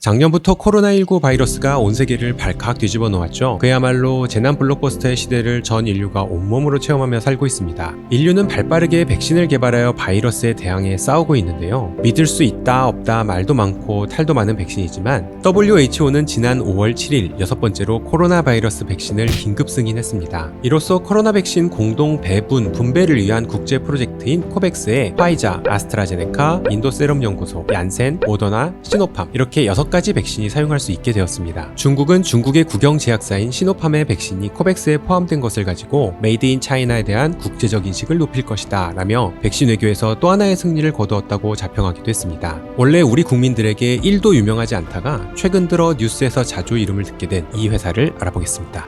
작년부터 코로나19 바이러스가 온 세계를 발칵 뒤집어 놓았죠. 그야말로 재난 블록버스터의 시대를 전 인류가 온몸으로 체험하며 살고 있습니다. 인류는 발빠르게 백신을 개발하여 바이러스에 대항해 싸우고 있는데요. 믿을 수 있다 없다 말도 많고 탈도 많은 백신이지만 WHO는 지난 5월 7일 6번째로 코로나 바이러스 백신을 긴급 승인했습니다. 이로써 코로나 백신 공동 배분, 분배를 위한 국제 프로젝트인 코백스에 화이자, 아스트라제네카, 인도세럼 연구소, 얀센, 모더나, 시노팜 이렇게 6가지 백신이 사용할 수 있게 되었습니다. 중국은 중국의 국영 제약사인 시노팜의 백신이 코백스에 포함된 것을 가지고 메이드 인 차이나에 대한 국제적 인식을 높일 것이다 라며 백신 외교에서 또 하나의 승리를 거두었다고 자평하기도 했습니다. 원래 우리 국민들에게 1도 유명하지 않다가 최근 들어 뉴스에서 자주 이름을 듣게 된 이 회사를 알아보겠습니다.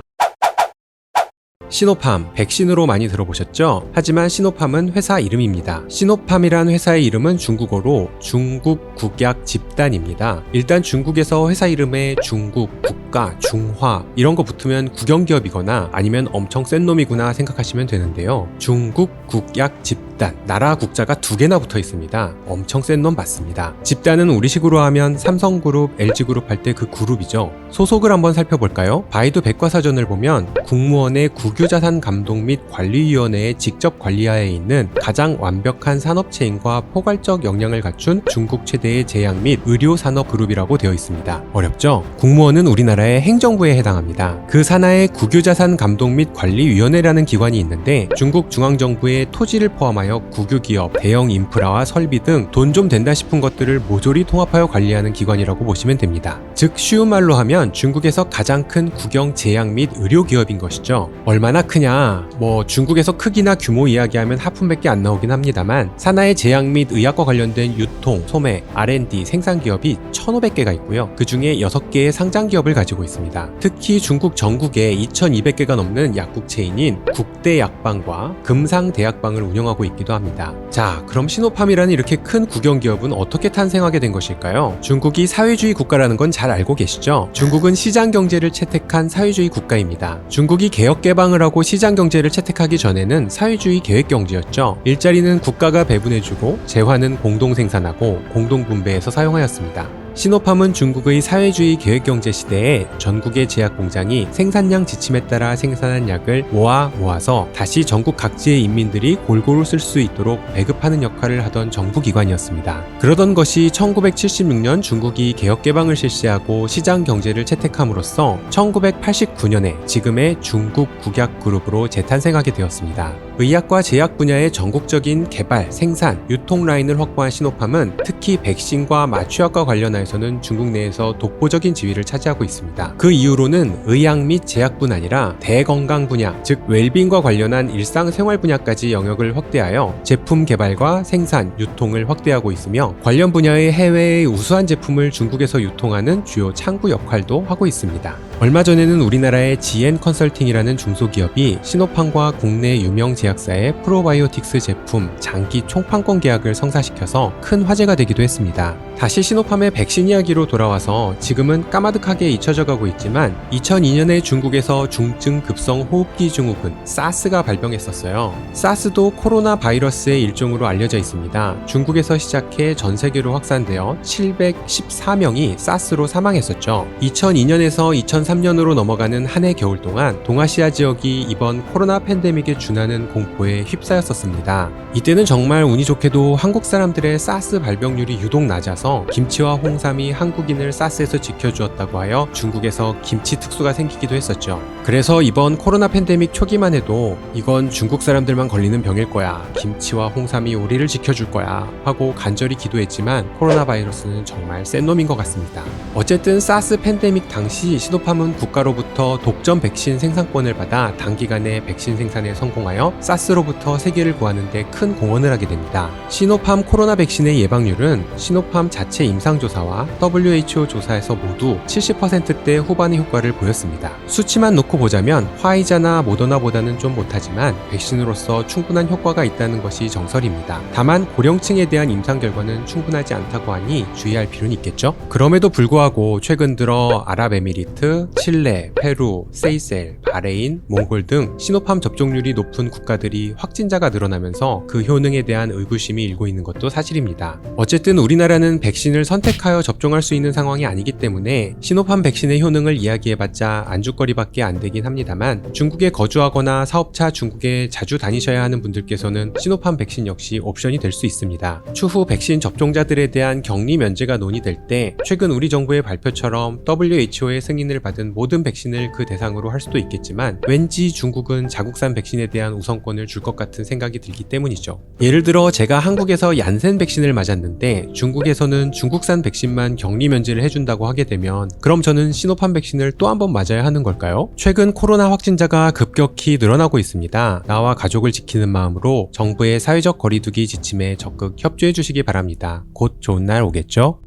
시노팜, 백신으로 많이 들어보셨죠? 하지만 시노팜은 회사 이름입니다. 시노팜이란 회사의 이름은 중국어로 중국 국약 집단입니다. 일단 중국에서 회사 이름에 중국, 국가, 중화 이런 거 붙으면 국영기업이거나 아니면 엄청 센 놈이구나 생각하시면 되는데요. 중국 국약 집단, 나라 국자가 2개나 붙어 있습니다. 엄청 센 놈 맞습니다. 집단은 우리식으로 하면 삼성그룹, LG그룹 할 때 그 그룹이죠. 소속을 한번 살펴볼까요? 바이두 백과사전을 보면 국무원의 국유자산 감독 및 관리위원회에 직접 관리하에 있는 가장 완벽한 산업체인과 포괄적 역량을 갖춘 중국 최대의 제약 및 의료산업 그룹이라고 되어 있습니다. 어렵죠? 국무원은 우리나라의 행정부에 해당합니다. 그 산하에 국유자산 감독 및 관리위원회라는 기관이 있는데 중국 중앙정부의 토지를 포함하여 국유기업, 대형 인프라와 설비 등 돈 좀 된다 싶은 것들을 모조리 통합하여 관리하는 기관이라고 보시면 됩니다. 즉 쉬운 말로 하면 중국에서 가장 큰 국영 제약 및 의료기업인 것이죠. 얼마나 크냐? 중국에서 크기나 규모 이야기하면 하품밖에 안 나오긴 합니다만 산하의 제약 및 의약과 관련된 유통, 소매, R&D, 생산기업이 1,500개가 있고요. 그 중에 6개의 상장기업을 가지고 있습니다. 특히 중국 전국에 2,200개가 넘는 약국 체인인 국대약방과 금상대약방을 운영하고 있기도 합니다. 자, 그럼 시노팜이라는 이렇게 큰 국영기업은 어떻게 탄생하게 된 것일까요? 중국이 사회주의 국가라는 건 잘 알고 계시죠? 중국은 시장경제를 채택한 사회주의 국가입니다. 중국이 개혁개방을 하고 시장경제를 채택하기 전에는 사회주의 계획경제였죠. 일자리는 국가가 배분해주고 재화는 공동생산하고 공동분배해서 사용하였습니다. 시노팜은 중국의 사회주의 계획경제 시대에 전국의 제약공장이 생산량 지침에 따라 생산한 약을 모아서 다시 전국 각지의 인민들이 골고루 쓸 수 있도록 배급하는 역할을 하던 정부기관이었습니다. 그러던 것이 1976년 중국이 개혁개방을 실시하고 시장경제를 채택함으로써 1989년에 지금의 중국 국약그룹으로 재탄생하게 되었습니다. 의약과 제약 분야의 전국적인 개발, 생산, 유통 라인을 확보한 시노팜은 특히 백신과 마취약과 관련하여서는 중국 내에서 독보적인 지위를 차지하고 있습니다. 그 이후로는 의약 및 제약뿐 아니라 대건강 분야, 즉 웰빙과 관련한 일상생활 분야까지 영역을 확대하여 제품 개발과 생산, 유통을 확대하고 있으며 관련 분야의 해외의 우수한 제품을 중국에서 유통하는 주요 창구 역할도 하고 있습니다. 얼마 전에는 우리나라의 GN 컨설팅이라는 중소기업이 시노팜과 국내 유명 제약사의 프로바이오틱스 제품 장기 총판권 계약을 성사시켜서 큰 화제가 되기도 했습니다. 다시 시노팜의 백신 이야기로 돌아와서 지금은 까마득하게 잊혀져 가고 있지만 2002년에 중국에서 중증 급성 호흡기 증후군 사스가 발병했었어요. 사스도 코로나 바이러스의 일종으로 알려져 있습니다. 중국에서 시작해 전 세계로 확산되어 714명이 사스로 사망했었죠. 2002년에서 2003년으로 넘어가는 한 해 겨울 동안 동아시아 지역이 이번 코로나 팬데믹에 준하는 공포에 휩싸였었습니다. 이때는 정말 운이 좋게도 한국 사람들의 사스 발병률이 유독 낮아서 김치와 홍삼이 한국인을 사스에서 지켜주었다고 하여 중국에서 김치 특수가 생기기도 했었죠. 그래서 이번 코로나 팬데믹 초기만 해도 이건 중국 사람들만 걸리는 병일 거야, 김치와 홍삼이 우리를 지켜줄 거야 하고 간절히 기도했지만 코로나 바이러스는 정말 센 놈인 것 같습니다. 어쨌든 사스 팬데믹 당시 시노팜은 국가로부터 독점 백신 생산권을 받아 단기간에 백신 생산에 성공하여 사스로부터 세계를 구하는 데 큰 공헌을 하게 됩니다. 시노팜 코로나 백신의 예방률은 시노팜 자체 임상조사와 WHO 조사에서 모두 70%대 후반의 효과를 보였습니다. 수치만 놓고 보자면 화이자나 모더나보다는 좀 못하지만 백신으로서 충분한 효과가 있다는 것이 정설입니다. 다만 고령층에 대한 임상 결과는 충분하지 않다고 하니 주의할 필요는 있겠죠? 그럼에도 불구하고 최근 들어 아랍에미리트, 칠레, 페루, 세이셀, 바레인, 몽골 등 시노팜 접종률이 높은 국가들이 확진자가 늘어나면서 그 효능에 대한 의구심이 일고 있는 것도 사실입니다. 어쨌든 우리나라는 백신을 선택하여 접종할 수 있는 상황이 아니기 때문에 시노팜 백신의 효능을 이야기해봤자 안주거리밖에 안 되긴 합니다만, 중국에 거주하거나 사업차 중국에 자주 다니셔야 하는 분들께서는 시노팜 백신 역시 옵션이 될 수 있습니다. 추후 백신 접종자들에 대한 격리 면제가 논의될 때 최근 우리 정부의 발표처럼 WHO의 승인을 받은 모든 백신을 그 대상으로 할 수도 있겠지만, 왠지 중국은 자국산 백신에 대한 우선권을 줄 것 같은 생각이 들기 때문이죠. 예를 들어 제가 한국에서 얀센 백신을 맞았는데 중국에서는 중국산 백신만 격리 면제를 해준다고 하게 되면, 그럼 저는 시노팜 백신을 또 한 번 맞아야 하는 걸까요? 최근 코로나 확진자가 급격히 늘어나고 있습니다. 나와 가족을 지키는 마음으로 정부의 사회적 거리두기 지침에 적극 협조해 주시기 바랍니다. 곧 좋은 날 오겠죠?